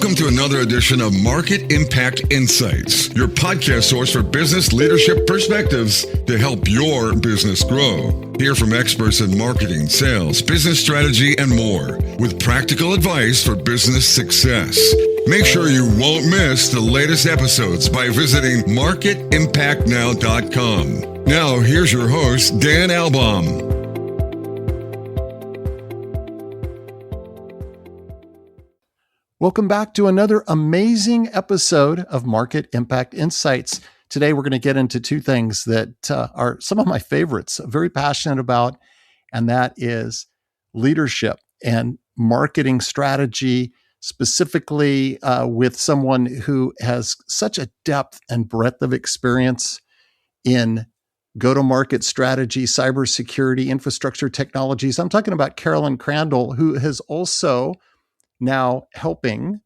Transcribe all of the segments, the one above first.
Welcome to another edition of Market Impact Insights, your podcast source for business leadership perspectives to help your business grow. Hear from experts in marketing, sales, business strategy, and more, with practical advice for business success. Make sure you won't miss the latest episodes by visiting marketimpactnow.com. Now, here's your host, Dan Albaum. Welcome back to another amazing episode of Market Impact Insights. Today, we're going to get into two things that are some of my favorites, I'm very passionate about, and that is leadership and marketing strategy, specifically with someone who has such a depth and breadth of experience in go-to-market strategy, cybersecurity, infrastructure technologies. I'm talking about Carolyn Crandall, who has also now helping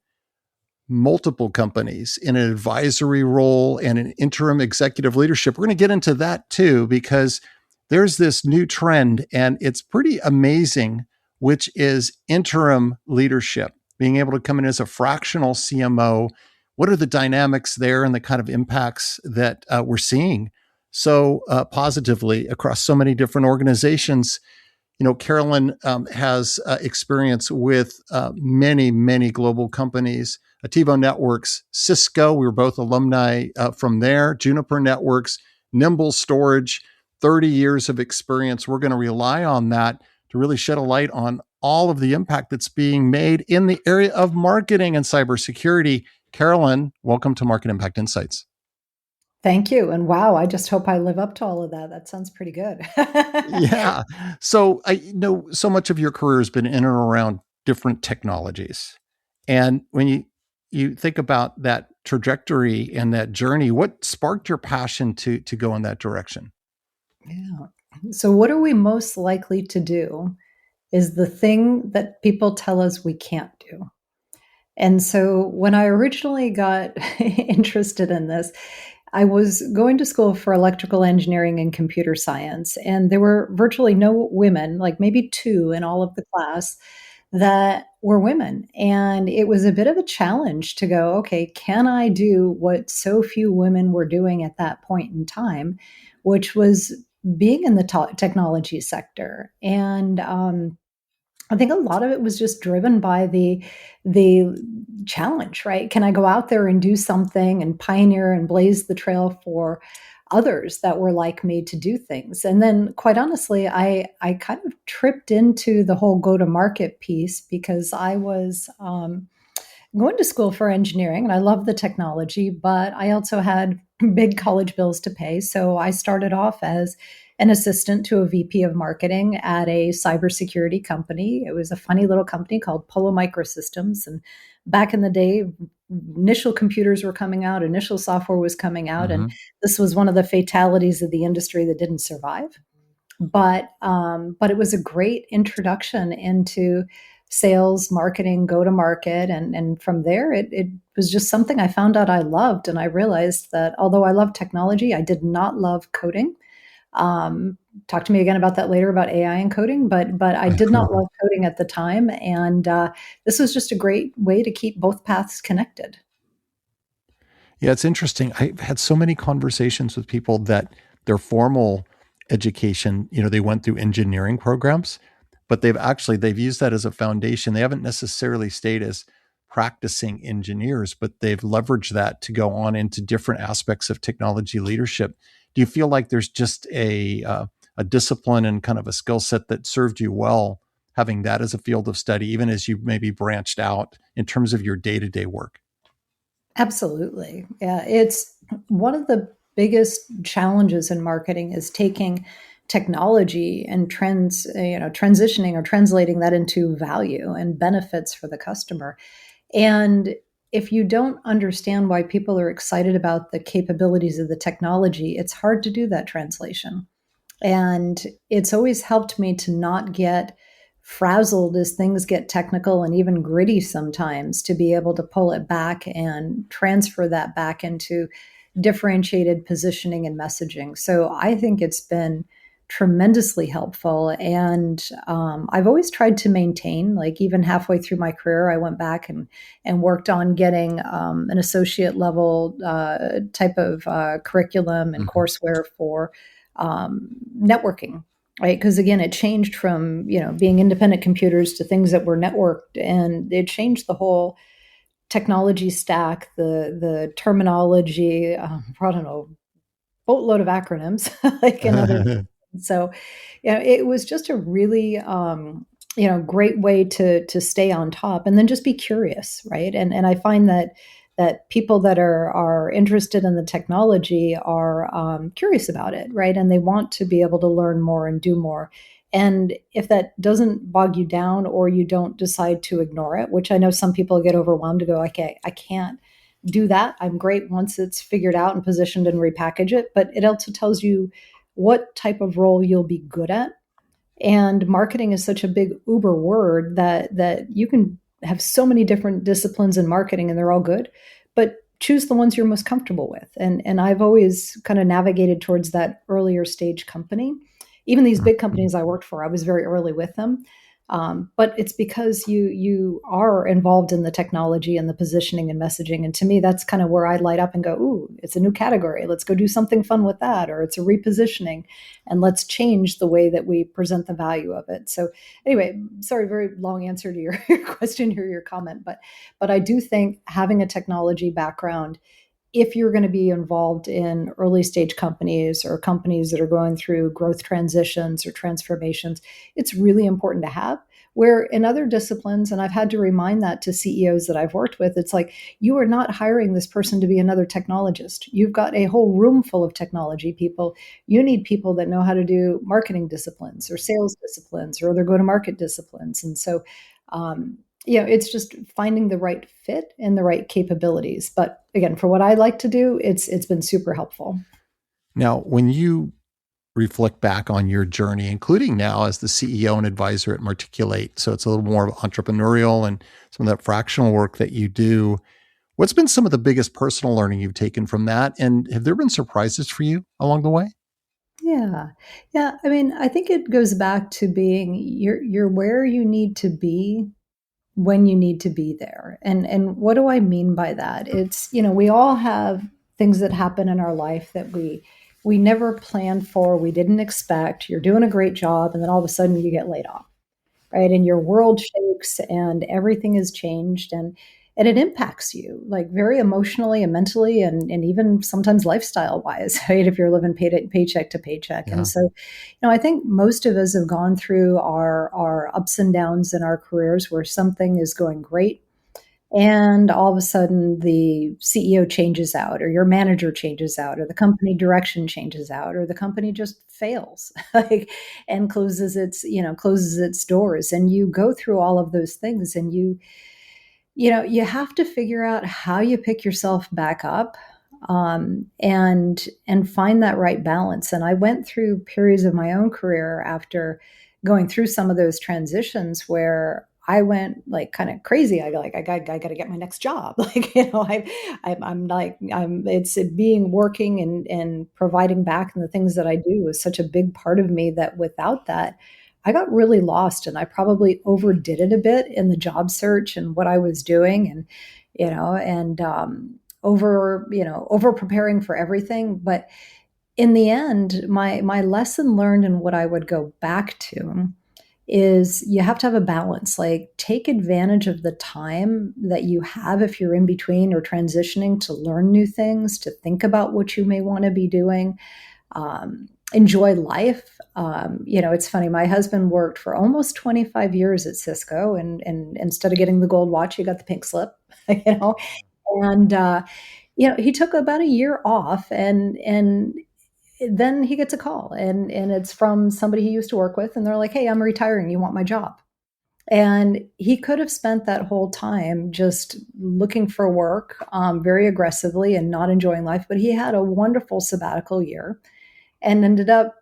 multiple companies in an advisory role and an interim executive leadership. We're going to get into that too, because there's this new trend and it's pretty amazing, which is interim leadership, being able to come in as a fractional CMO. What are the dynamics there and the kind of impacts that we're seeing so positively across so many different organizations? You know, Carolyn has experience with many, many global companies, Ativo Networks, Cisco. We were both alumni from there, Juniper Networks, Nimble storage, 30 years of experience. We're going to rely on that to really shed a light on all of the impact that's being made in the area of marketing and cybersecurity. Carolyn, welcome to Market Impact Insights. Thank you. And wow, I just hope I live up to all of that. That sounds pretty good. Yeah. So I know so much of your career has been in and around different technologies. And when you think about that trajectory and that journey, what sparked your passion to go in that direction? Yeah. So what are we most likely to do is the thing that people tell us we can't do. And so when I originally got interested in this, I was going to school for electrical engineering and computer science, and there were virtually no women, like maybe two in all of the class that were women. And it was a bit of a challenge to go, okay, can I do what so few women were doing at that point in time, which was being in the technology sector. And I think a lot of it was just driven by the challenge, right? Can I go out there and do something and pioneer and blaze the trail for others that were like me to do things? And then, quite honestly, I kind of tripped into the whole go-to-market piece because I was going to school for engineering and I love the technology, but I also had big college bills to pay. So I started off as an assistant to a VP of marketing at a cybersecurity company. It was a funny little company called Polo Microsystems. And back in the day, initial computers were coming out, initial software was coming out, and this was one of the fatalities of the industry that didn't survive. But it was a great introduction into sales, marketing, go-to-market. And from there, it was just something I found out I loved. And I realized that although I love technology, I did not love coding. Talk to me again about that later about AI and coding, but I did not love coding at the time. And this was just a great way to keep both paths connected. Yeah, it's interesting. I've had so many conversations with people that their formal education, they went through engineering programs, but they've used that as a foundation. They haven't necessarily stayed as practicing engineers, but they've leveraged that to go on into different aspects of technology leadership. Do you feel like there's just a discipline and kind of a skill set that served you well, having that as a field of study, even as you maybe branched out in terms of your day-to-day work? Absolutely. Yeah. It's one of the biggest challenges in marketing is taking technology and transitioning or translating that into value and benefits for the customer. And if you don't understand why people are excited about the capabilities of the technology, it's hard to do that translation. And it's always helped me to not get frazzled as things get technical and even gritty sometimes, to be able to pull it back and transfer that back into differentiated positioning and messaging. So I think it's been tremendously helpful. And I've always tried to maintain, like even halfway through my career, I went back and worked on getting an associate level type of curriculum and courseware for networking. Right. Because again, it changed from, being independent computers to things that were networked, and it changed the whole technology stack, the terminology, I don't know, boatload of acronyms, like in other. So, it was just a really, great way to stay on top, and then just be curious, right? And I find that people that are interested in the technology are curious about it, right? And they want to be able to learn more and do more. And if that doesn't bog you down, or you don't decide to ignore it, which I know some people get overwhelmed to go, okay, I can't do that. I'm great once it's figured out and positioned and repackage it. But it also tells you what type of role you'll be good at. And marketing is such a big uber word that you can have so many different disciplines in marketing, and they're all good, but choose the ones you're most comfortable with. And I've always kind of navigated towards that earlier stage company. Even these big companies I worked for, I was very early with them. But it's because you are involved in the technology and the positioning and messaging. And to me, that's kind of where I light up and go, ooh, it's a new category. Let's go do something fun with that. Or it's a repositioning, and let's change the way that we present the value of it. So anyway, sorry, very long answer to your question or your comment. But I do think having a technology background, if you're going to be involved in early stage companies or companies that are going through growth transitions or transformations, it's really important to have. Where in other disciplines, and I've had to remind that to CEOs that I've worked with, it's like, you are not hiring this person to be another technologist. You've got a whole room full of technology people. You need people that know how to do marketing disciplines or sales disciplines or other go-to-market disciplines. And so, it's just finding the right fit and the right capabilities. But again, for what I like to do, it's been super helpful. Now, when you reflect back on your journey, including now as the CEO and advisor at Marticulate, so it's a little more entrepreneurial and some of that fractional work that you do, what's been some of the biggest personal learning you've taken from that? And have there been surprises for you along the way? Yeah. Yeah. I mean, I think it goes back to being you're where you need to be when you need to be there. And what do I mean by that? It's, we all have things that happen in our life that we never planned for, we didn't expect. You're doing a great job, and then all of a sudden you get laid off, right? And your world shakes and everything has changed, and it impacts you like very emotionally and mentally, and even sometimes lifestyle wise, right? If you're living paycheck to paycheck. Yeah. And so, I think most of us have gone through our ups and downs in our careers where something is going great, and all of a sudden the CEO changes out, or your manager changes out, or the company direction changes out, or the company just fails, like, and closes its doors. And you go through all of those things, and you have to figure out how you pick yourself back up, and find that right balance. And I went through periods of my own career after going through some of those transitions where I went like kind of crazy. I got to get my next job. Like, it's being working and providing back, and the things that I do is such a big part of me that without that, I got really lost, and I probably overdid it a bit in the job search and what I was doing, and over preparing for everything. But in the end, my lesson learned, and what I would go back to, is you have to have a balance. Like, take advantage of the time that you have if you're in between or transitioning, to learn new things, to think about what you may want to be doing. Enjoy life. It's funny. My husband worked for almost 25 years at Cisco, and instead of getting the gold watch, he got the pink slip. And he took about a year off, and then he gets a call, and it's from somebody he used to work with, and they're like, "Hey, I'm retiring. You want my job?" And he could have spent that whole time just looking for work, very aggressively, and not enjoying life. But he had a wonderful sabbatical year, and ended up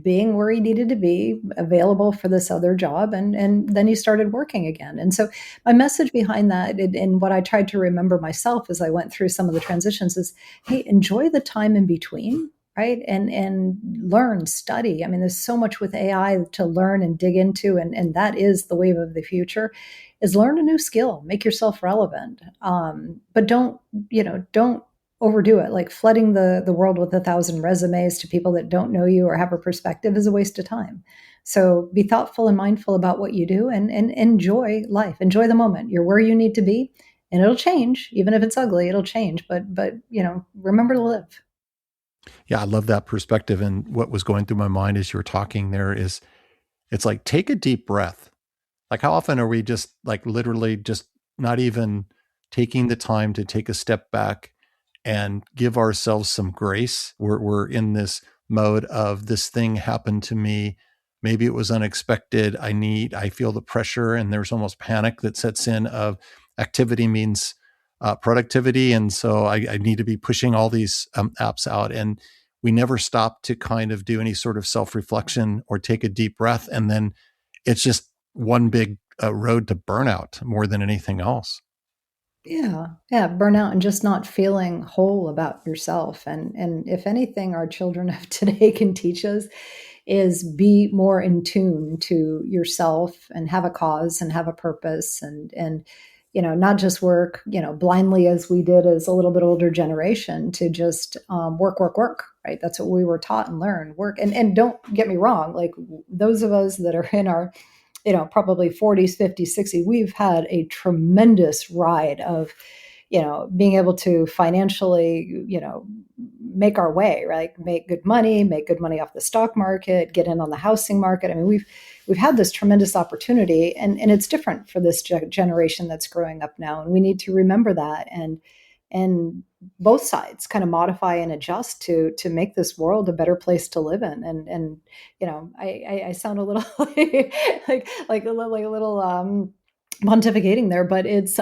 being where he needed to be, available for this other job. And then he started working again. And so my message behind that, and what I tried to remember myself as I went through some of the transitions, is, hey, enjoy the time in between, right? And learn, study. I mean, there's so much with AI to learn and dig into, and that is the wave of the future. Is learn a new skill, make yourself relevant, but don't overdo it. Like flooding the world with 1,000 resumes to people that don't know you or have a perspective is a waste of time. So be thoughtful and mindful about what you do, and enjoy life, enjoy the moment. You're where you need to be, and it'll change. Even if it's ugly, it'll change. But remember to live. Yeah, I love that perspective. And what was going through my mind as you were talking there is it's like, take a deep breath. Like, how often are we just like literally just not even taking the time to take a step back and give ourselves some grace? We're in this mode of this thing happened to me. Maybe it was unexpected. I feel the pressure, and there's almost panic that sets in of activity means productivity. And so I need to be pushing all these apps out. And we never stop to kind of do any sort of self-reflection or take a deep breath. And then it's just one big road to burnout more than anything else. Yeah, burnout and just not feeling whole about yourself. And if anything, our children of today can teach us is be more in tune to yourself and have a cause and have a purpose, and not just work blindly as we did as a little bit older generation, to just work, right? That's what we were taught and learned. Work, and don't get me wrong, like those of us that are in our probably 40s, 50s, 60s, we've had a tremendous ride of, being able to financially, make our way, right? Make good money off the stock market, get in on the housing market. I mean, we've had this tremendous opportunity, and it's different for this generation that's growing up now. And we need to remember that, and both sides kind of modify and adjust to make this world a better place to live in. And I sound a little like a little pontificating there, but it's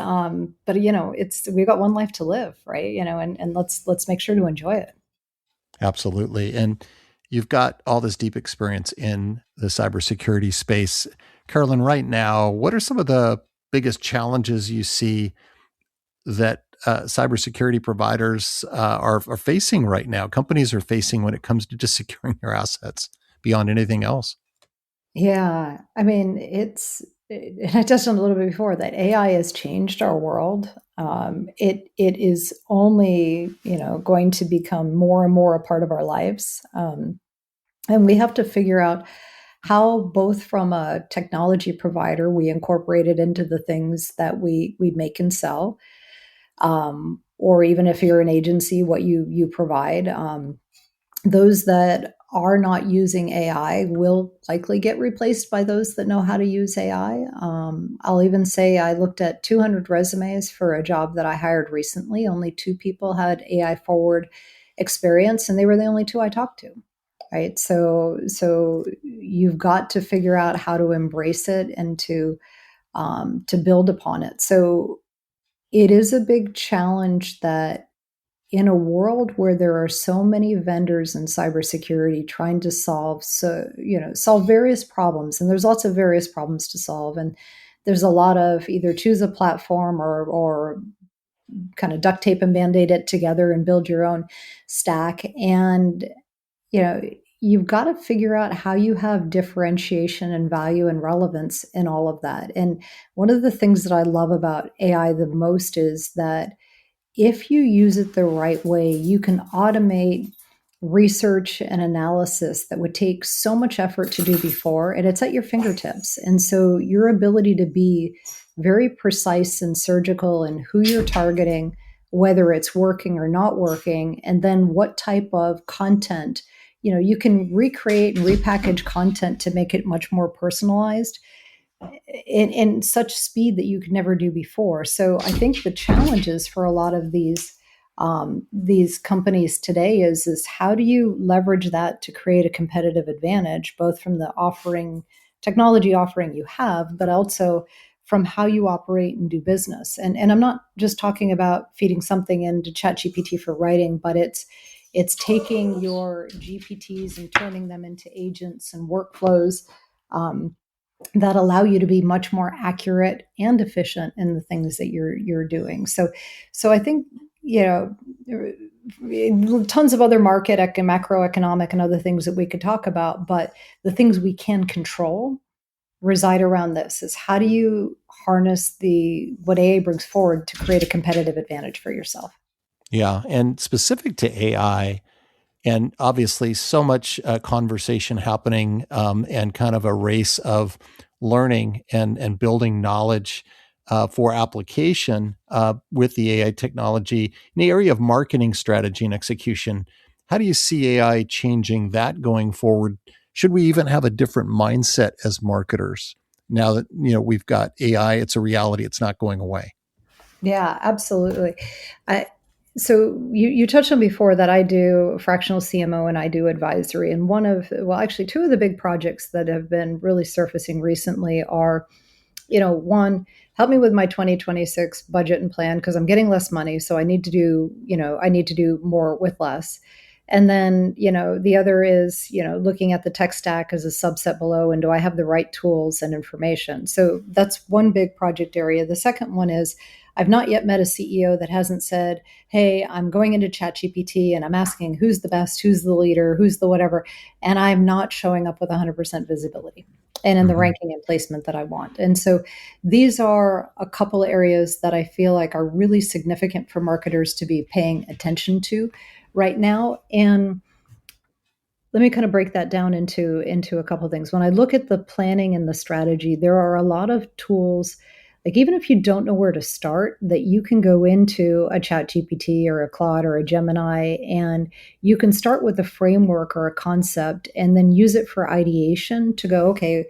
we've got one life to live, right? And let's make sure to enjoy it. Absolutely. And you've got all this deep experience in the cybersecurity space. Carolyn, right now, what are some of the biggest challenges you see that cybersecurity providers are facing right now, companies are facing when it comes to just securing their assets beyond anything else? Yeah, I mean, and I touched on a little bit before that AI has changed our world. It is only going to become more and more a part of our lives, and we have to figure out how, both from a technology provider, we incorporate it into the things that we make and sell, or even if you're an agency, what you provide. Those that are not using AI will likely get replaced by those that know how to use AI. I'll even say I looked at 200 resumes for a job that I hired recently. Only 2 people had AI forward experience, and they were the only 2 I talked to. Right. So you've got to figure out how to embrace it and to build upon it. So it is a big challenge that, in a world where there are so many vendors in cybersecurity trying to solve various problems, and there's lots of various problems to solve, and there's a lot of either choose a platform or kind of duct tape and band-aid it together and build your own stack. And you know you've got to figure out how you have differentiation and value and relevance in all of that. And one of the things that I love about AI the most is that if you use it the right way, you can automate research and analysis that would take so much effort to do before, and it's at your fingertips. And so your ability to be very precise and surgical in who you're targeting, whether it's working or not working, and then what type of content, you can recreate and repackage content to make it much more personalized in such speed that you could never do before. So I think the challenges for a lot of these companies today is how do you leverage that to create a competitive advantage, both from the technology offering you have, but also from how you operate and do business. And I'm not just talking about feeding something into ChatGPT for writing, but it's taking your GPTs and turning them into agents and workflows that allow you to be much more accurate and efficient in the things that you're doing. So I think tons of other market, macroeconomic, and other things that we could talk about. But the things we can control reside around this: is how do you harness what AI brings forward to create a competitive advantage for yourself? Yeah. And specific to AI, and obviously so much conversation happening and kind of a race of learning and building knowledge for application with the AI technology. In the area of marketing strategy and execution, how do you see AI changing that going forward? Should we even have a different mindset as marketers now that we've got AI? It's a reality. It's not going away. Yeah, absolutely. So you touched on before that I do fractional CMO and I do advisory. And actually two of the big projects that have been really surfacing recently are, one, help me with my 2026 budget and plan because I'm getting less money. So I need to do more with less. And then, the other is, looking at the tech stack as a subset below, and do I have the right tools and information? So that's one big project area. The second one is I've not yet met a CEO that hasn't said, hey, I'm going into ChatGPT and I'm asking who's the best, who's the leader, who's the whatever, and I'm not showing up with 100% visibility and in the ranking and placement that I want. And so these are a couple of areas that I feel like are really significant for marketers to be paying attention to right now. And let me kind of break that down into a couple of things. When I look at the planning and the strategy, there are a lot of tools, like even if you don't know where to start, that you can go into a ChatGPT or a Claude or a Gemini, and you can start with a framework or a concept and then use it for ideation to go, okay,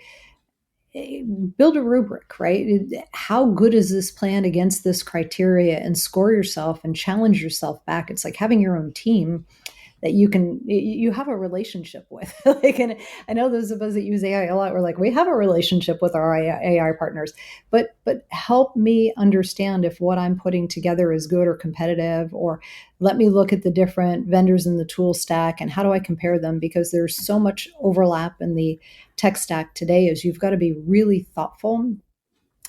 build a rubric, right? How good is this plan against this criteria, and score yourself and challenge yourself back. It's like having your own team that you have a relationship with. And I know those of us that use AI a lot, we're like, we have a relationship with our AI partners, but help me understand if what I'm putting together is good or competitive, or let me look at the different vendors in the tool stack and how do I compare them? Because there's so much overlap in the tech stack today, is you've got to be really thoughtful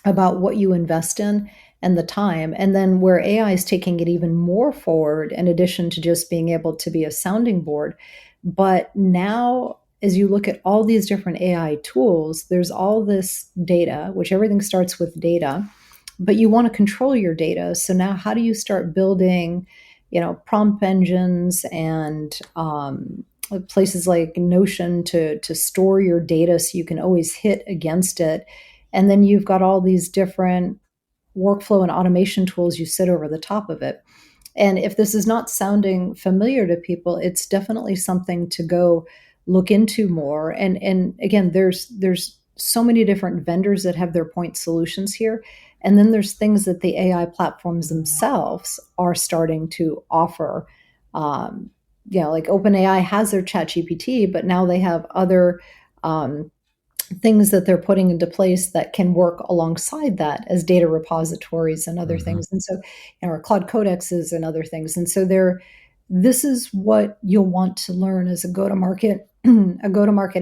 about what you invest in and the time. And then where AI is taking it even more forward, in addition to just being able to be a sounding board. But now, as you look at all these different AI tools, there's all this data, which everything starts with data, but you want to control your data. So now how do you start building, prompt engines and places like Notion to store your data so you can always hit against it? And then you've got all these different workflow and automation tools you sit over the top of it. And if this is not sounding familiar to people, it's definitely something to go look into more. And again, there's so many different vendors that have their point solutions here. And then there's things that the AI platforms themselves are starting to offer. Like OpenAI has their ChatGPT, but now they have other things that they're putting into place that can work alongside that as data repositories and other things. And so, or Cloud codexes and other things. And so this is what you'll want to learn as a go-to-market,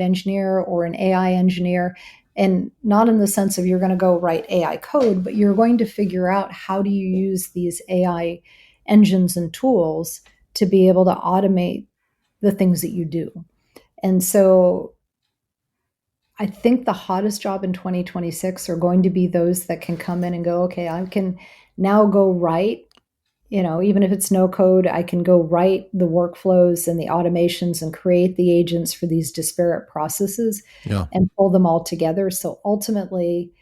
engineer or an AI engineer. And not in the sense of you're going to go write AI code, but you're going to figure out how do you use these AI engines and tools to be able to automate the things that you do. And so I think the hottest job in 2026 are going to be those that can come in and go, okay, I can now go write, even if it's no code, I can go write the workflows and the automations and create the agents for these disparate processes and pull them all together. So ultimately,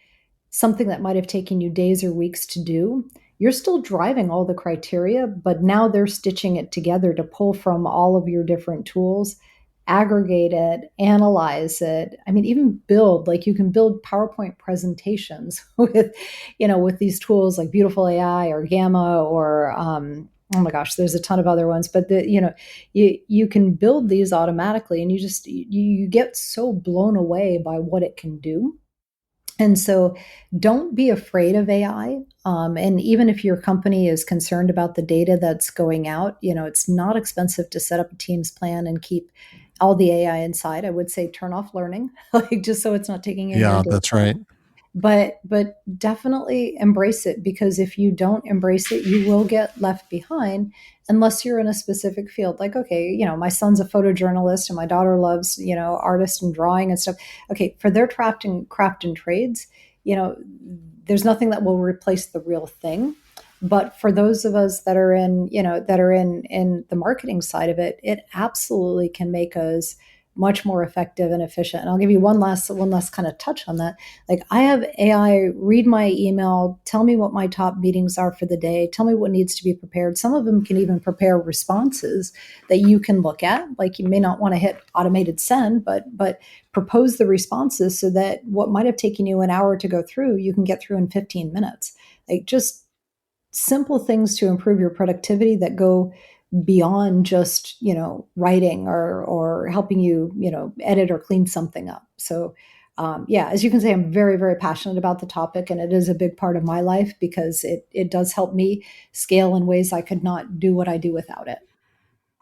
something that might have taken you days or weeks to do, you're still driving all the criteria, but now they're stitching it together to pull from all of your different tools, aggregate it, analyze it. I mean, even build, like you can build PowerPoint presentations with these tools like Beautiful AI or Gamma or, oh my gosh, there's a ton of other ones, but you can build these automatically, and you get so blown away by what it can do. And so don't be afraid of AI. And even if your company is concerned about the data that's going out, it's not expensive to set up a Teams plan and keep all the AI inside. I would say turn off learning, like just so it's not taking your data. That's right. but definitely embrace it, because if you don't embrace it, you will get left behind unless you're in a specific field. Like, okay, my son's a photojournalist and my daughter loves, artist and drawing and stuff. Okay, for their craft and trades, there's nothing that will replace the real thing. But for those of us that are in the marketing side of it, it absolutely can make us much more effective and efficient. And I'll give you one last kind of touch on that. Like, I have AI read my email, tell me what my top meetings are for the day, tell me what needs to be prepared. Some of them can even prepare responses that you can look at. Like, you may not want to hit automated send, but propose the responses so that what might have taken you an hour to go through, you can get through in 15 minutes. Like, just simple things to improve your productivity that go beyond just writing or helping you edit or clean something up. So yeah, as you can see, I'm very, very passionate about the topic, and it is a big part of my life because it does help me scale in ways I could not do what I do without it.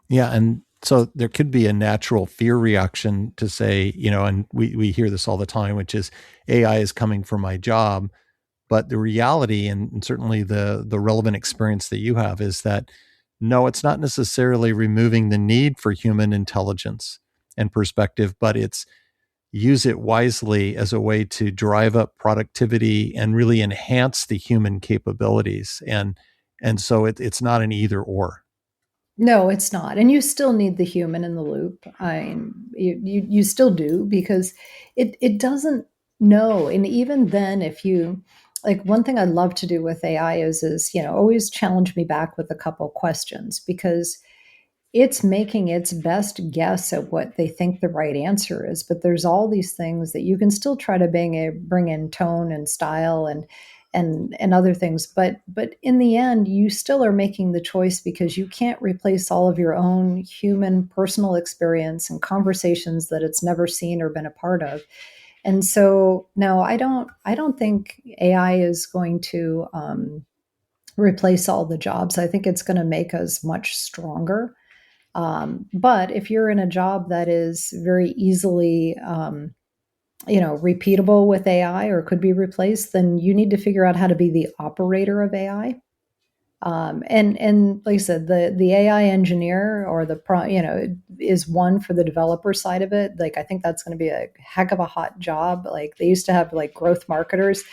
Yeah. And so there could be a natural fear reaction to say, and we hear this all the time, which is AI is coming for my job. But the reality, and certainly the relevant experience that you have, is that no, it's not necessarily removing the need for human intelligence and perspective, but it's use it wisely as a way to drive up productivity and really enhance the human capabilities. And so it's not an either or. No, it's not. And you still need the human in the loop. I mean, you still do, because it doesn't know. And even then, if you like, one thing I love to do with AI is always challenge me back with a couple questions, because it's making its best guess at what they think the right answer is. But there's all these things that you can still try to bring in tone and style and other things. But in the end, you still are making the choice, because you can't replace all of your own human personal experience and conversations that it's never seen or been a part of. And so, no, I don't think AI is going to replace all the jobs. I think it's going to make us much stronger. But if you're in a job that is very easily, repeatable with AI or could be replaced, then you need to figure out how to be the operator of AI. And like I said, the AI engineer or is one for the developer side of it. Like, I think that's going to be a heck of a hot job. Like, they used to have like growth marketers.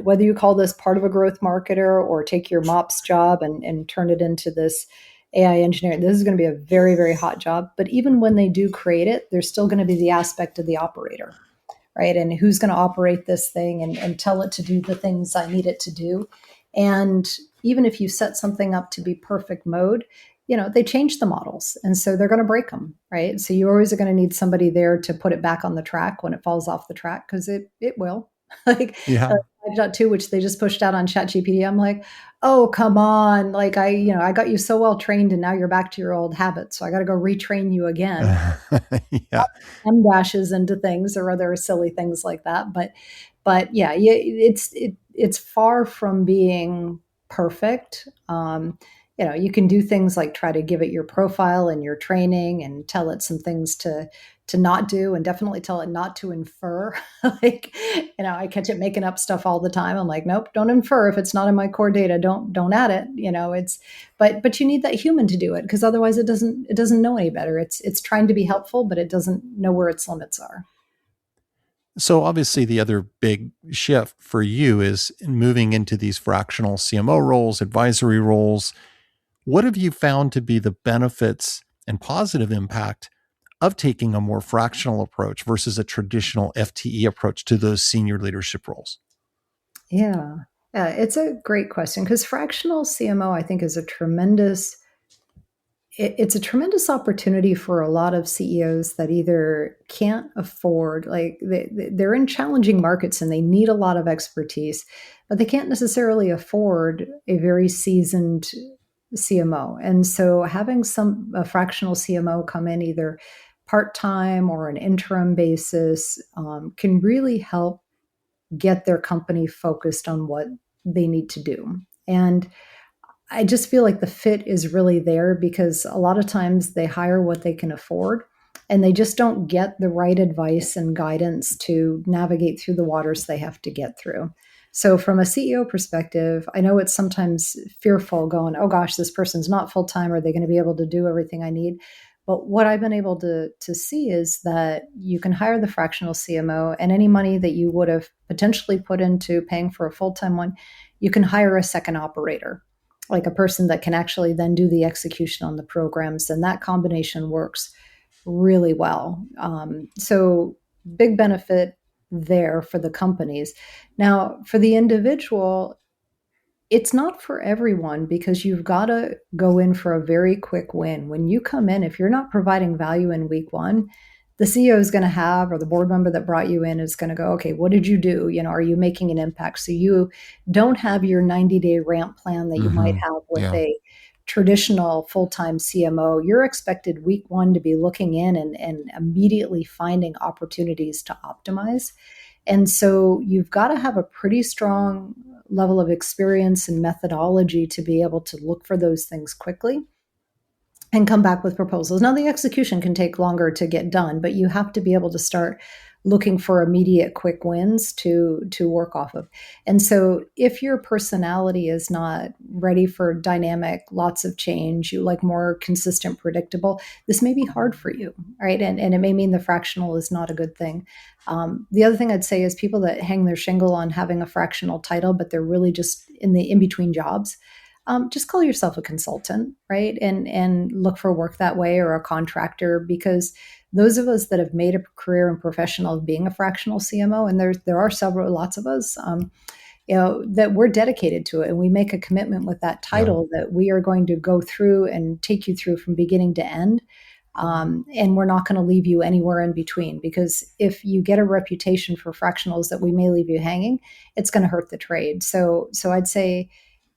Whether you call this part of a growth marketer or take your MOPS job and turn it into this AI engineer, this is going to be a very, very hot job. But even when they do create it, there's still going to be the aspect of the operator, right? And who's going to operate this thing and tell it to do the things I need it to do. And even if you set something up to be perfect mode, they change the models. And so they're going to break them, right? So you always are going to need somebody there to put it back on the track when it falls off the track, because it will. Like, Yeah. 5.2, which they just pushed out on ChatGPT. I'm like, oh, come on. Like, I got you so well trained, and now you're back to your old habits. So I got to go retrain you again. Yeah. M dashes into things or other silly things like that. But yeah, it's far from being perfect. You can do things like try to give it your profile and your training and tell it some things to not do, and definitely tell it not to infer. Like, I catch it making up stuff all the time. I'm like, nope, don't infer. If it's not in my core data, don't add it. But you need that human to do it, because otherwise it doesn't know any better. It's trying to be helpful, but it doesn't know where its limits are. So obviously the other big shift for you is moving into these fractional CMO roles, advisory roles. What have you found to be the benefits and positive impact of taking a more fractional approach versus a traditional FTE approach to those senior leadership roles? Yeah. Yeah, it's a great question, because fractional CMO, I think, is it's a tremendous opportunity for a lot of CEOs that either can't afford, like they're in challenging markets and they need a lot of expertise, but they can't necessarily afford a very seasoned CMO. And so having a fractional CMO come in either part-time or an interim basis can really help get their company focused on what they need to do. And I just feel like the fit is really there, because a lot of times they hire what they can afford. and they just don't get the right advice and guidance to navigate through the waters they have to get through. So from a CEO perspective, I know it's sometimes fearful going, oh gosh, this person's not full-time. Are they going to be able to do everything I need? But what I've been able to see is that you can hire the fractional CMO, and any money that you would have potentially put into paying for a full-time one, you can hire a second operator, like a person that can actually then do the execution on the programs. And that combination works really well. So big benefit there for the companies. Now, for the individual, it's not for everyone because you've got to go in for a very quick win. When you come in, if you're not providing value in week one, the CEO is going to have, or the board member that brought you in is going to go, okay, what did you do? Are you making an impact? So you don't have your 90-day ramp plan that you might have with a traditional full-time CMO. You're expected week one to be looking in and immediately finding opportunities to optimize. And so you've got to have a pretty strong level of experience and methodology to be able to look for those things quickly and come back with proposals. Now, the execution can take longer to get done, but you have to be able to start looking for immediate quick wins to work off of. And so if your personality is not ready for dynamic, lots of change, you like more consistent, predictable, this may be hard for you, right? And it may mean the fractional is not a good thing. The other thing I'd say is people that hang their shingle on having a fractional title, but they're really just in the in-between jobs, just call yourself a consultant, right? And look for work that way, or a contractor, because those of us that have made a career and professional of being a fractional CMO, and there are lots of us, that we're dedicated to it, and we make a commitment with that title that we are going to go through and take you through from beginning to end. And we're not going to leave you anywhere in between, because if you get a reputation for fractionals that we may leave you hanging, it's going to hurt the trade. So I'd say,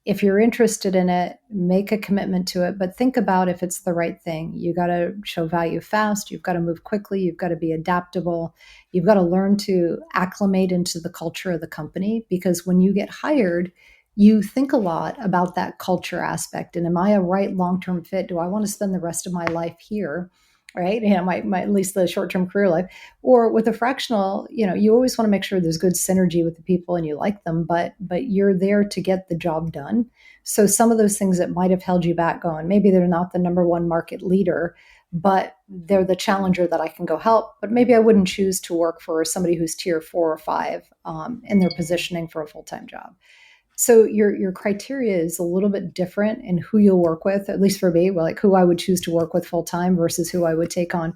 if you're interested in it, make a commitment to it, but think about if it's the right thing. You got to show value fast. You've got to move quickly. You've got to be adaptable. You've got to learn to acclimate into the culture of the company, because when you get hired, you think a lot about that culture aspect. And am I a right long-term fit? Do I want to spend the rest of my life here? Right? My at least the short-term career life. Or with a fractional, you always want to make sure there's good synergy with the people and you like them, but you're there to get the job done. So some of those things that might have held you back going, maybe they're not the number one market leader, but they're the challenger that I can go help. But maybe I wouldn't choose to work for somebody who's tier 4 or 5 in their positioning for a full-time job. So your criteria is a little bit different in who you'll work with, at least for me, like who I would choose to work with full time versus who I would take on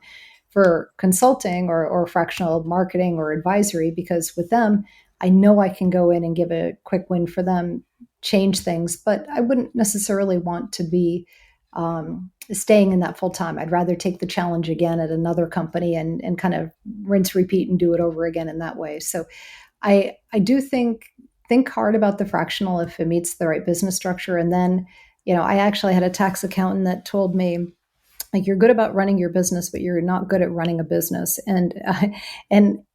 for consulting or fractional marketing or advisory, because with them, I know I can go in and give a quick win for them, change things, but I wouldn't necessarily want to be staying in that full time. I'd rather take the challenge again at another company and kind of rinse, repeat, and do it over again in that way. So I do think hard about the fractional if it meets the right business structure. And then, I actually had a tax accountant that told me, like, you're good about running your business, but you're not good at running a business. And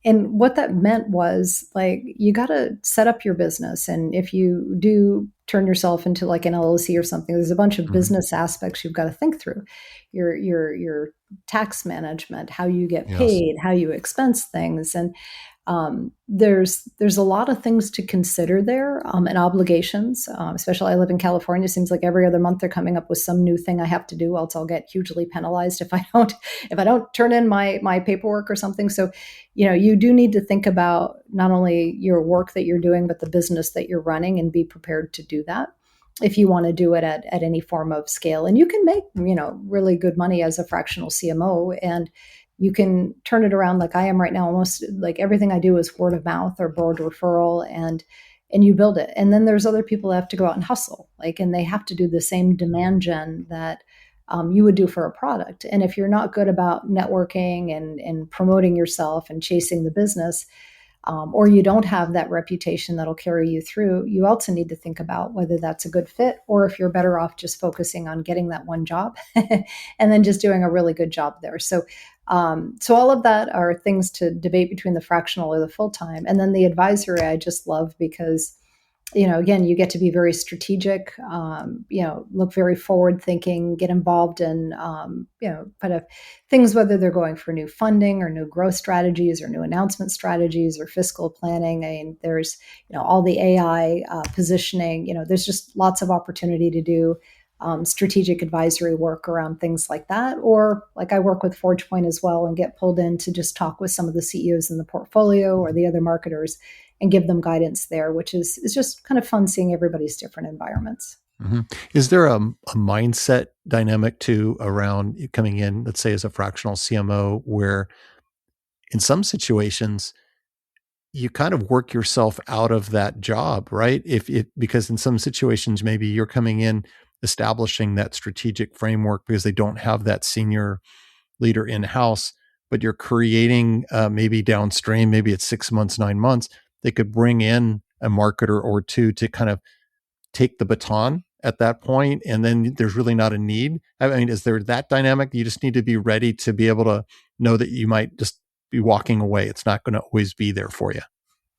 what that meant was, like, you got to set up your business. And if you do turn yourself into like an LLC or something, there's a bunch of business aspects you've got to think through. Your tax management, how you get paid, how you expense things, and there's a lot of things to consider there, and obligations. Especially I live in California. It seems like every other month they're coming up with some new thing I have to do, else I'll get hugely penalized if I don't turn in my paperwork or something. So, you do need to think about not only your work that you're doing, but the business that you're running, and be prepared to do that if you want to do it at any form of scale. And you can make, really good money as a fractional CMO, and you can turn it around like I am right now. Almost like everything I do is word of mouth or board referral, and you build it. And then there's other people that have to go out and hustle, and they have to do the same demand gen that you would do for a product. And if you're not good about networking and promoting yourself and chasing the business, or you don't have that reputation that'll carry you through, you also need to think about whether that's a good fit, or if you're better off just focusing on getting that one job and then just doing a really good job there. So all of that are things to debate between the fractional or the full-time. And then the advisory I just love, because again, you get to be very strategic, look very forward thinking, get involved in, kind of things, whether they're going for new funding or new growth strategies or new announcement strategies or fiscal planning. I mean, there's, all the AI positioning, there's just lots of opportunity to do strategic advisory work around things like that. Or like I work with ForgePoint as well and get pulled in to just talk with some of the CEOs in the portfolio or the other marketers and give them guidance there, which is just kind of fun seeing everybody's different environments. Mm-hmm. Is there a mindset dynamic too around you coming in, let's say as a fractional CMO, where in some situations you kind of work yourself out of that job, right? Because in some situations, maybe you're coming in establishing that strategic framework because they don't have that senior leader in-house, but you're creating maybe downstream, maybe it's 6 months, 9 months, they could bring in a marketer or two to kind of take the baton at that point, and then there's really not a need. I mean, is there that dynamic? You just need to be ready to be able to know that you might just be walking away. It's not going to always be there for you.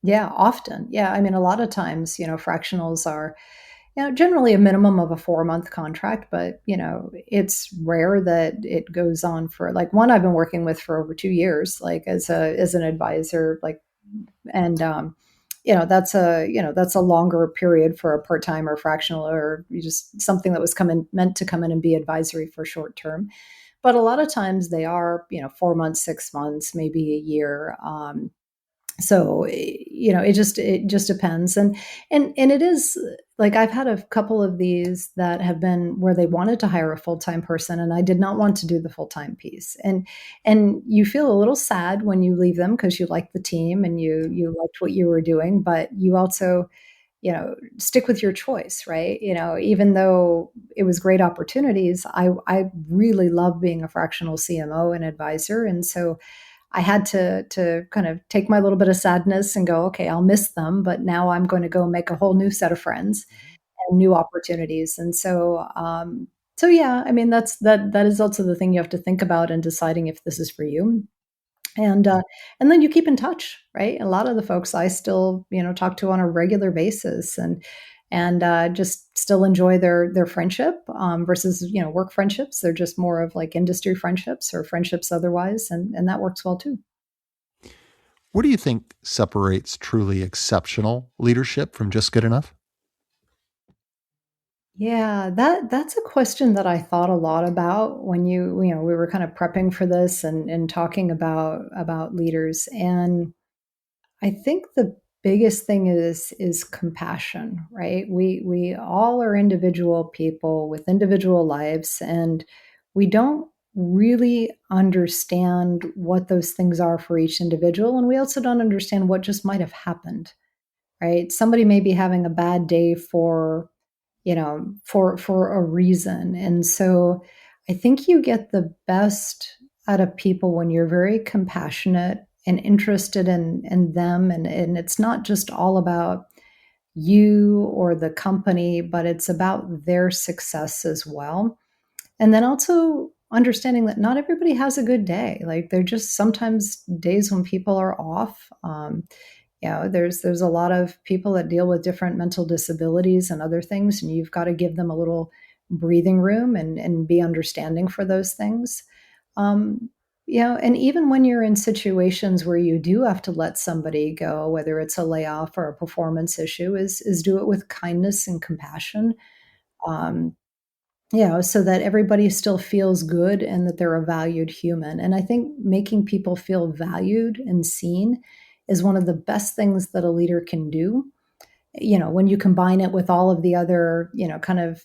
Yeah, often. Yeah. I mean, a lot of times, fractionals are, generally a minimum of a 4-month contract, but, it's rare that it goes on for like one I've been working with for over 2 years, like as an advisor, like, and, that's a longer period for a part-time or fractional or just something that was meant to come in and be advisory for short term. But a lot of times they are, 4 months, 6 months, maybe a year. So it just depends, and it is like I've had a couple of these that have been where they wanted to hire a full-time person and I did not want to do the full-time piece, and you feel a little sad when you leave them because you like the team and you liked what you were doing, but you also stick with your choice, right? Even though it was great opportunities, I really love being a fractional CMO and advisor, and so I had to kind of take my little bit of sadness and go, okay, I'll miss them, but now I'm going to go make a whole new set of friends and new opportunities. And so yeah, I mean that is also the thing you have to think about in deciding if this is for you. And then you keep in touch, right? A lot of the folks I still talk to on a regular basis, and just still enjoy their friendship versus work friendships. They're just more of like industry friendships or friendships otherwise, and that works well too. What do you think separates truly exceptional leadership from just good enough? Yeah, that's a question that I thought a lot about when we were kind of prepping for this and talking about leaders. And I think the biggest thing is compassion, right? We all are individual people with individual lives, and we don't really understand what those things are for each individual, and we also don't understand what just might have happened, right? Somebody may be having a bad day for a reason. And so I think you get the best out of people when you're very compassionate and interested in them. And it's not just all about you or the company, but it's about their success as well. And then also understanding that not everybody has a good day. Like there are just sometimes days when people are off. There's a lot of people that deal with different mental disabilities and other things, and you've got to give them a little breathing room and be understanding for those things. Um, and even when you're in situations where you do have to let somebody go, whether it's a layoff or a performance issue, is do it with kindness and compassion. Um, so that everybody still feels good and that they're a valued human. And I think making people feel valued and seen is one of the best things that a leader can do. When you combine it with all of the other, kind of,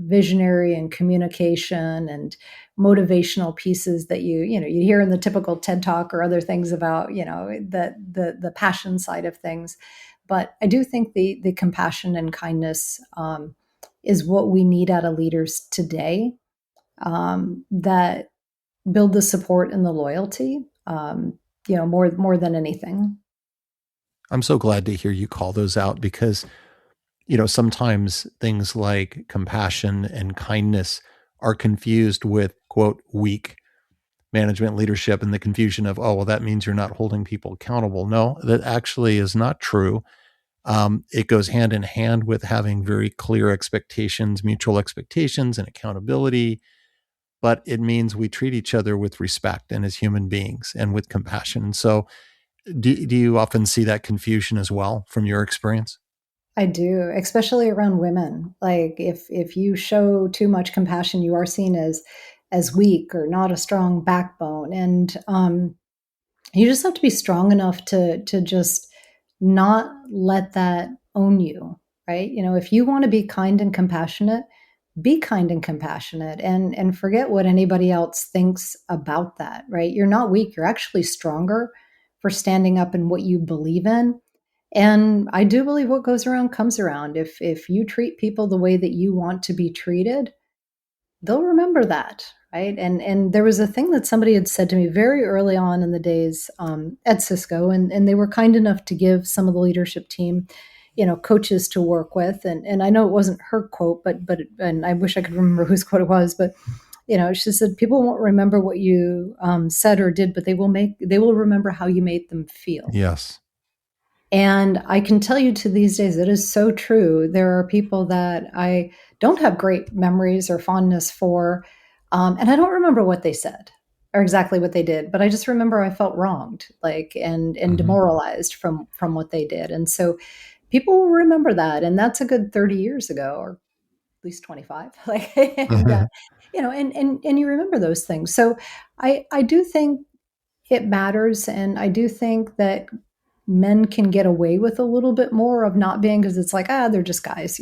visionary and communication and motivational pieces that you hear in the typical TED Talk or other things about, the passion side of things. But I do think the compassion and kindness is what we need out of leaders today, that build the support and the loyalty, more than anything. I'm so glad to hear you call those out because, sometimes things like compassion and kindness are confused with, quote, weak management leadership and the confusion of, oh, well, that means you're not holding people accountable. No, that actually is not true. It goes hand in hand with having very clear expectations, mutual expectations, and accountability. But it means we treat each other with respect and as human beings and with compassion. And so, do you often see that confusion as well from your experience? I do, especially around women. Like if you show too much compassion, you are seen as weak or not a strong backbone. And you just have to be strong enough to just not let that own you, right? If you want to be kind and compassionate, be kind and compassionate, and forget what anybody else thinks about that, right? You're not weak, you're actually stronger for standing up in what you believe in. And I do believe what goes around comes around. If you treat people the way that you want to be treated, they'll remember that, right? And there was a thing that somebody had said to me very early on in the days at Cisco, and they were kind enough to give some of the leadership team, coaches to work with. And I know it wasn't her quote, but and I wish I could remember whose quote it was, but she said, people won't remember what you said or did, but they will remember how you made them feel. Yes. And I can tell you to these days, it is so true. There are people that I don't have great memories or fondness for. And I don't remember what they said or exactly what they did, but I just remember I felt wronged, and demoralized from what they did. And so people will remember that. And that's a good 30 years ago, or at least 25. And you remember those things. So I do think it matters. And I do think that men can get away with a little bit more of not being, because it's like, they're just guys,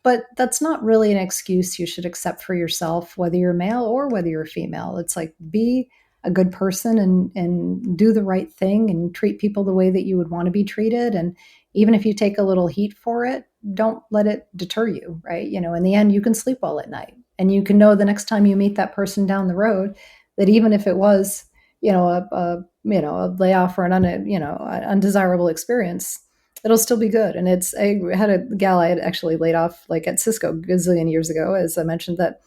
but that's not really an excuse you should accept for yourself, whether you're male or whether you're female. It's like, be a good person and do the right thing and treat people the way that you would want to be treated. And even if you take a little heat for it, don't let it deter you, right? In the end, you can sleep well at night, and you can know the next time you meet that person down the road that even if it was, a layoff or an undesirable experience, it'll still be good. And I had a gal I had actually laid off like at Cisco a gazillion years ago, as I mentioned, that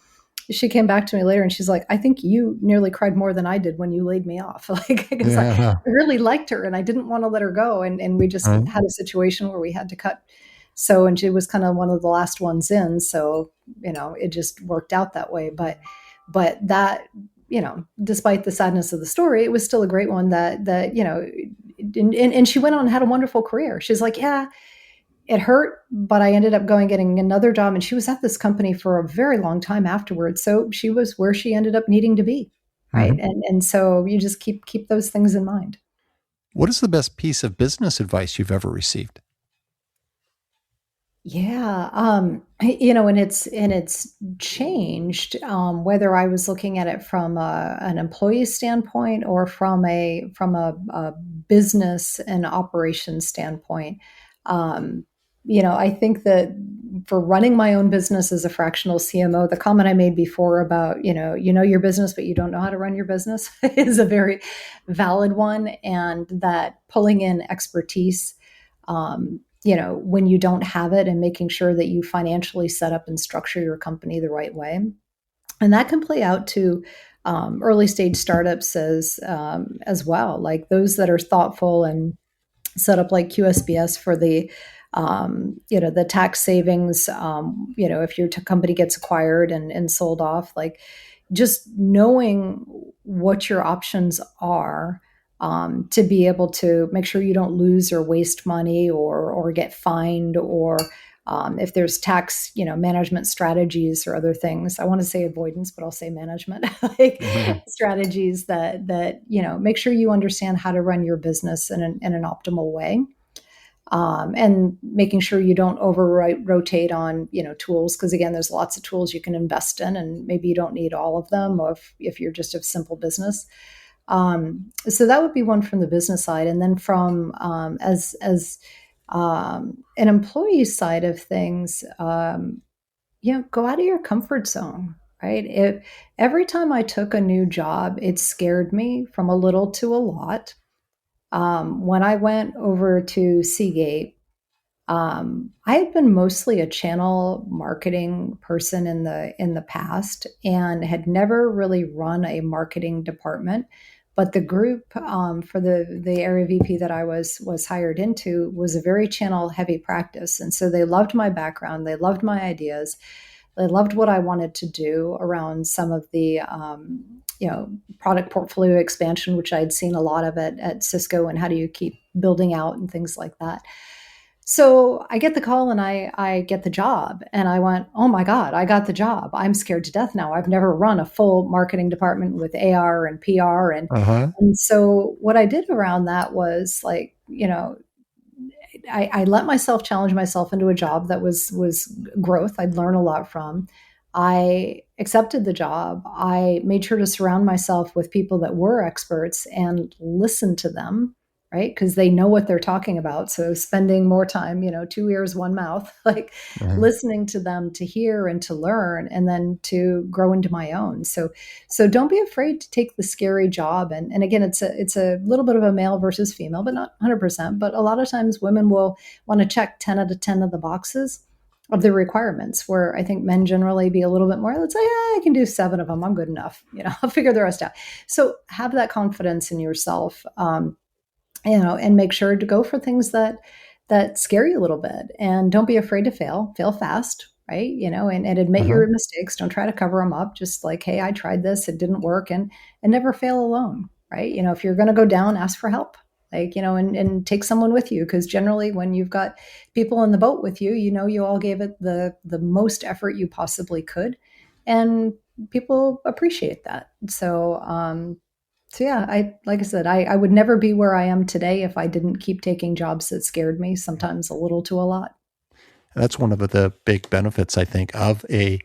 she came back to me later and she's like, I think you nearly cried more than I did when you laid me off. Like, because Yeah. I really liked her and I didn't want to let her go. And we just Right. had a situation where we had to cut. So, and she was kind of one of the last ones in. So, it just worked out that way. But that, despite the sadness of the story, it was still a great one and she went on and had a wonderful career. She's like, yeah, it hurt, but I ended up getting another job. And she was at this company for a very long time afterwards. So she was where she ended up needing to be. Right. Mhm. And so you just keep those things in mind. What is the best piece of business advice you've ever received? Yeah, and it's changed, whether I was looking at it from an employee standpoint or from a business and operations standpoint. Um, I think that for running my own business as a fractional CMO, the comment I made before about you know your business, but you don't know how to run your business is a very valid one, and that pulling in expertise. When you don't have it, and making sure that you financially set up and structure your company the right way. And that can play out to early stage startups as well, like those that are thoughtful and set up like QSBS for the tax savings. If your company gets acquired and sold off, like just knowing what your options are, to be able to make sure you don't lose or waste money or get fined, or if there's tax management strategies or other things. I want to say avoidance, but I'll say management like Mhm. strategies that make sure you understand how to run your business in an optimal way. And making sure you don't rotate on tools, because again, there's lots of tools you can invest in, and maybe you don't need all of them, or if you're just a simple business. So that would be one from the business side. And then from as an employee side of things, go out of your comfort zone, right? Every time I took a new job, it scared me from a little to a lot. When I went over to Seagate, I had been mostly a channel marketing person in the past, and had never really run a marketing department. But the group for the area VP that I was hired into was a very channel heavy practice, and so they loved my background, they loved my ideas, they loved what I wanted to do around some of the product portfolio expansion, which I'd seen a lot of at Cisco, and how do you keep building out and things like that. So I get the call and I get the job, and I went, oh my God, I got the job. I'm scared to death now. I've never run a full marketing department with AR and PR. Uh-huh. And so what I did around that was like, I let myself challenge myself into a job that was growth I'd learn a lot from. I accepted the job. I made sure to surround myself with people that were experts and listen to them, right? Because they know what they're talking about. So spending more time, two ears, one mouth, like Uh-huh. listening to them to hear and to learn and then to grow into my own. So don't be afraid to take the scary job. And again, it's a little bit of a male versus female, but not 100%. But a lot of times women will want to check 10 out of 10 of the boxes of the requirements, where I think men generally be a little bit more, let's say, I can do 7 of them. I'm good enough. I'll figure the rest out. So have that confidence in yourself, and make sure to go for things that scare you a little bit, and don't be afraid to fail fast, right? And admit Uh-huh. your mistakes. Don't try to cover them up. Just like, hey, I tried this, it didn't work, and never fail alone, right? If you're going to go down, ask for help, like, and take someone with you, because generally when you've got people in the boat with you, you all gave it the most effort you possibly could, and people appreciate that. So yeah, like I said, I would never be where I am today if I didn't keep taking jobs that scared me, sometimes a little to a lot. That's one of the big benefits, I think, of a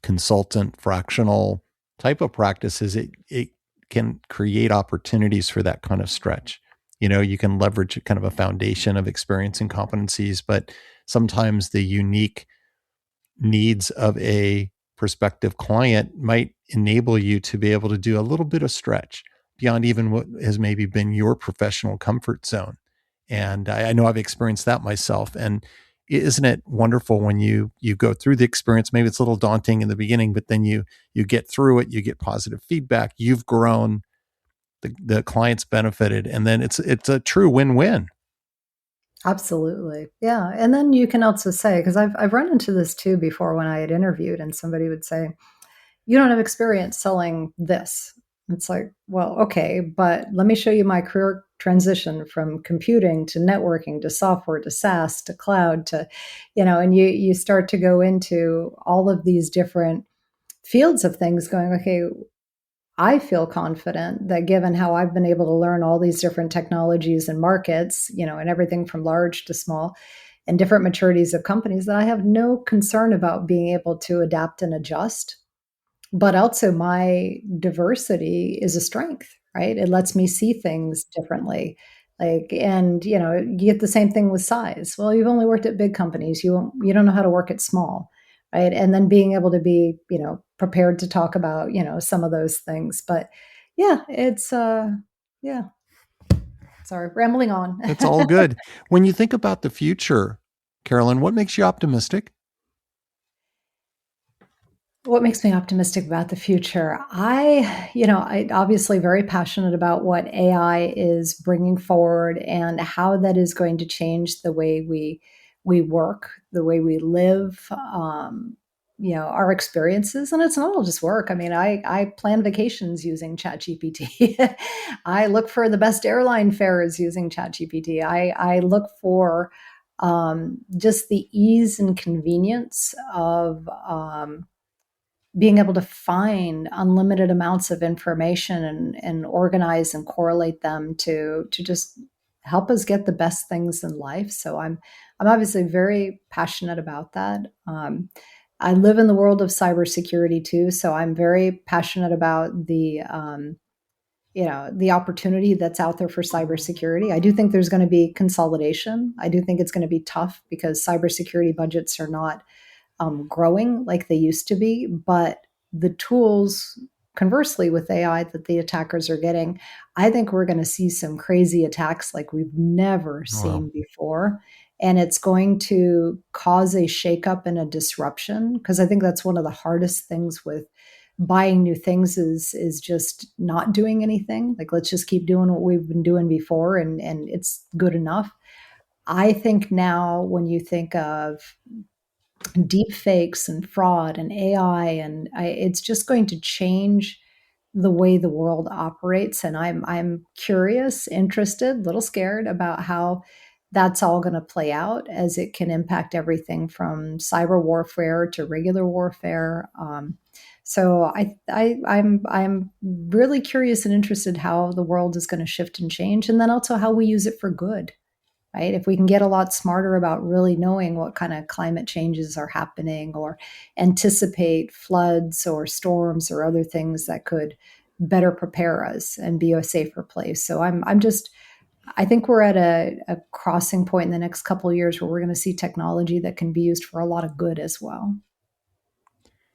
consultant fractional type of practice is it can create opportunities for that kind of stretch. You can leverage kind of a foundation of experience and competencies, but sometimes the unique needs of a prospective client might enable you to be able to do a little bit of stretch beyond even what has maybe been your professional comfort zone. And I know I've experienced that myself. And isn't it wonderful when you go through the experience? Maybe it's a little daunting in the beginning, but then you get through it, you get positive feedback, you've grown, the client's benefited, and then it's a true win-win. Absolutely. Yeah. And then you can also say, because I've run into this too before when I had interviewed, and somebody would say, you don't have experience selling this. It's like, well, okay, but let me show you my career transition from computing to networking to software to SaaS to cloud to, and you start to go into all of these different fields of things going, okay, I feel confident that given how I've been able to learn all these different technologies and markets, and everything from large to small and different maturities of companies, that I have no concern about being able to adapt and adjust. But also my diversity is a strength, right? It lets me see things differently. Like, and you get the same thing with size. Well, you've only worked at big companies. You don't know how to work at small, right? And then being able to be, prepared to talk about, some of those things. But yeah, it's yeah. Sorry, rambling on. It's all good. When you think about the future, Carolyn, what makes you optimistic? What makes me optimistic about the future? I obviously very passionate about what AI is bringing forward and how that is going to change the way we work, the way we live, our experiences. And it's not all just work. I mean, I plan vacations using ChatGPT. I look for the best airline fares using ChatGPT. I look for just the ease and convenience of being able to find unlimited amounts of information and organize and correlate them to just help us get the best things in life. So I'm obviously very passionate about that. I live in the world of cybersecurity too, so I'm very passionate about the opportunity that's out there for cybersecurity. I do think there's going to be consolidation. I do think it's going to be tough because cybersecurity budgets are not growing like they used to be. But the tools, conversely, with AI that the attackers are getting, I think we're going to see some crazy attacks like we've never Wow. seen before. And it's going to cause a shakeup and a disruption, because I think that's one of the hardest things with buying new things is just not doing anything. Like, let's just keep doing what we've been doing before, and it's good enough. I think now when you think of deep fakes and fraud and AI, it's just going to change the way the world operates. And I'm curious, interested, a little scared about how that's all going to play out, as it can impact everything from cyber warfare to regular warfare. So I'm really curious and interested how the world is going to shift and change, and then also how we use it for good. Right? If we can get a lot smarter about really knowing what kind of climate changes are happening, or anticipate floods or storms or other things that could better prepare us and be a safer place. So I think we're at a crossing point in the next couple of years where we're going to see technology that can be used for a lot of good as well.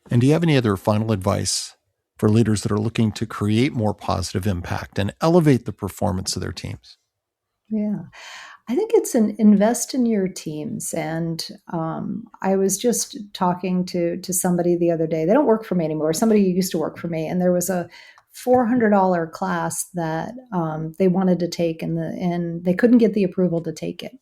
And do you have any other final advice for leaders that are looking to create more positive impact and elevate the performance of their teams? Yeah. I think it's an invest in your teams. And I was just talking to somebody the other day. They don't work for me anymore. Somebody who used to work for me, and there was a $400 class that they wanted to take, and they couldn't get the approval to take it.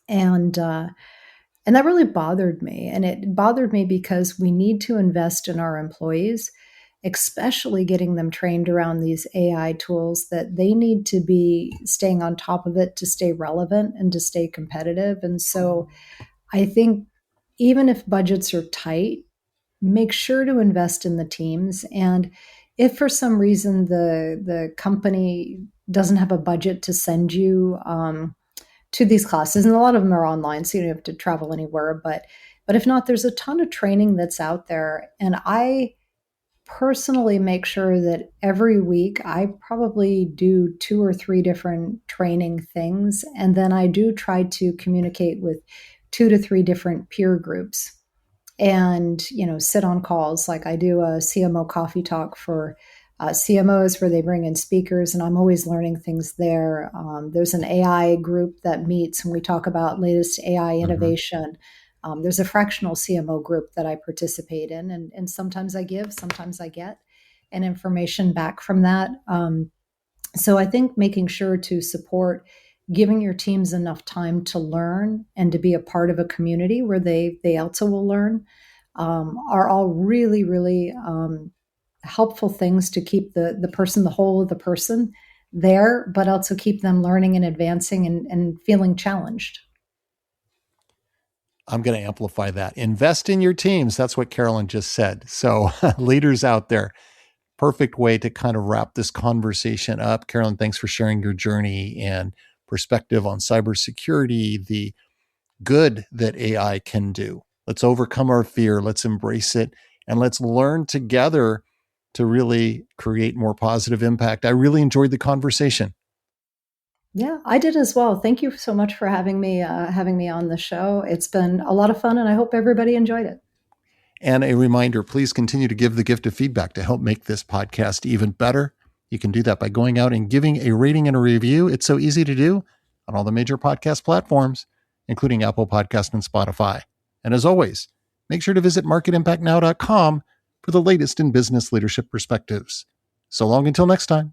And that really bothered me. And it bothered me because we need to invest in our employees, especially getting them trained around these AI tools, that they need to be staying on top of it to stay relevant and to stay competitive. And so I think even if budgets are tight, make sure to invest in the teams. And if for some reason the company doesn't have a budget to send you to these classes, and a lot of them are online, so you don't have to travel anywhere, but if not, there's a ton of training that's out there. And I personally make sure that every week I probably do 2 or 3 different training things. And then I do try to communicate with 2 to 3 different peer groups, and, sit on calls. Like, I do a CMO coffee talk for CMOs where they bring in speakers, and I'm always learning things there. There's an AI group that meets and we talk about latest AI innovation. There's a fractional CMO group that I participate in, and sometimes I give, sometimes I get an information back from that. So I think making sure to support giving your teams enough time to learn and to be a part of a community where they also will learn are all really, really helpful things to keep the person, the whole of the person there, but also keep them learning and advancing and feeling challenged. I'm going to amplify that. Invest in your teams. That's what Carolyn just said. So leaders out there, perfect way to kind of wrap this conversation up. Carolyn, thanks for sharing your journey and perspective on cybersecurity, the good that AI can do. Let's overcome our fear. Let's embrace it. And let's learn together to really create more positive impact. I really enjoyed the conversation. Yeah, I did as well. Thank you so much for having me on the show. It's been a lot of fun, and I hope everybody enjoyed it. And a reminder, please continue to give the gift of feedback to help make this podcast even better. You can do that by going out and giving a rating and a review. It's so easy to do on all the major podcast platforms, including Apple Podcast and Spotify. And as always, make sure to visit marketimpactnow.com for the latest in business leadership perspectives. So long until next time.